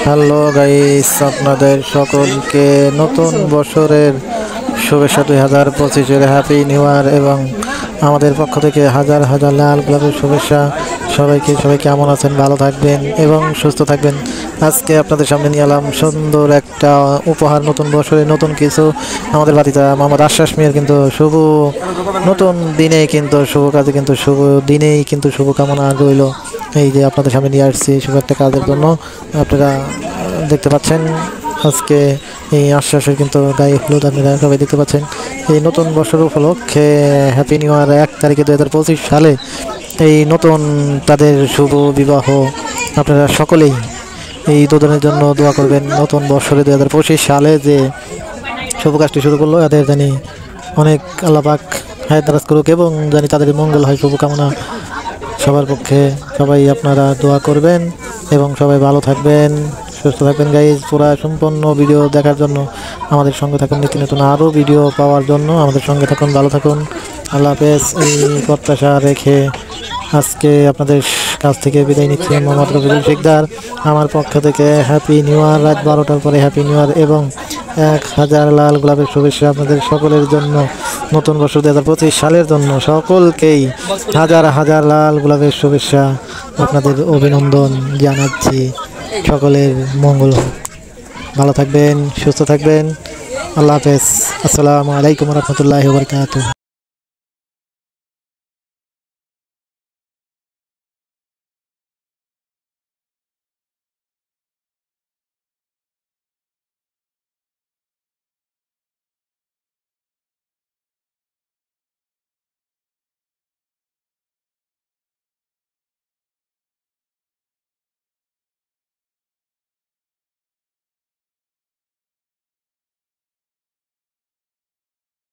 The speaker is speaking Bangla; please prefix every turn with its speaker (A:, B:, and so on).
A: হ্যালো গাইস, আপনাদের সকলকে নতুন বছরের শুভেচ্ছা। 2025-এর হ্যাপি নিউ ইয়ার এবং আমাদের পক্ষ থেকে হাজার হাজার লাল গোলাপের শুভেচ্ছা। সবাই কেমন আছেন? ভালো থাকবেন এবং সুস্থ থাকবেন। আজকে আপনাদের সামনে নিয়ে এলাম সুন্দর একটা উপহার। নতুন বছরে নতুন কিছু। আমাদের বাতিজা মোহাম্মদ আশ্বাস মিয়ার কিন্তু শুভ নতুন দিনে কিন্তু শুভ কাজে কিন্তু শুভ দিনেই কিন্তু শুভকামনা রইল। এই যে আপনাদের সামনে নিয়ে আসছি শুভ একটা কাজের জন্য। আপনারা দেখতে পাচ্ছেন আজকে এই আশ্বাসের কিন্তু গায়ে হলুদ, আপনারা সবাই দেখতে পাচ্ছেন। এই নতুন বছর উপলক্ষে হ্যাপি নিউ ইয়ার 1 তারিখে 2025 সালে এই নতুন তাদের শুভ বিবাহ। আপনারা সকলেই এই দুজনের জন্য দোয়া করবেন। নতুন বছরে 2025 সালে যে শুভ কাজটি শুরু করলো, এদের জানি অনেক আল্লাহ পাক হায়াত দারাজ করুক এবং জানি তাদের মঙ্গল হয়। শুভকামনা সবার পক্ষে। সবাই আপনারা দোয়া করবেন এবং সবাই ভালো থাকবেন, সুস্থ থাকবেন। গাইজ, পুরো সম্পূর্ণ ভিডিও দেখার জন্য আমাদের সঙ্গে থাকুন। নিত্য নতুন আরও ভিডিও পাওয়ার জন্য আমাদের সঙ্গে থাকুন। ভালো থাকুন। আল্লাহ হাফেজ। এই প্রত্যাশা রেখে আজকে আপনাদের কাছ থেকে বিদায় নিচ্ছি। মোহাম্মদ রফিকুল শিকদার। আমার পক্ষ থেকে হ্যাপি নিউ ইয়ার। রাত 12টার পরে হ্যাপি নিউ ইয়ার এবং 1000 লাল গোলাপের শুভেচ্ছা আপনাদের সকলের জন্য। নতুন বছর 2025 সালের জন্য সকলকেই হাজার হাজার লাল গোলাপের শুভেচ্ছা, আপনাদের অভিনন্দন জানাচ্ছি। সকলের মঙ্গল হোক। ভালো থাকবেন, সুস্থ থাকবেন। আল্লাহ হাফেজ। আসসালামু আলাইকুম রহমতুল্লাহি ওয়া বারাকাতুহু।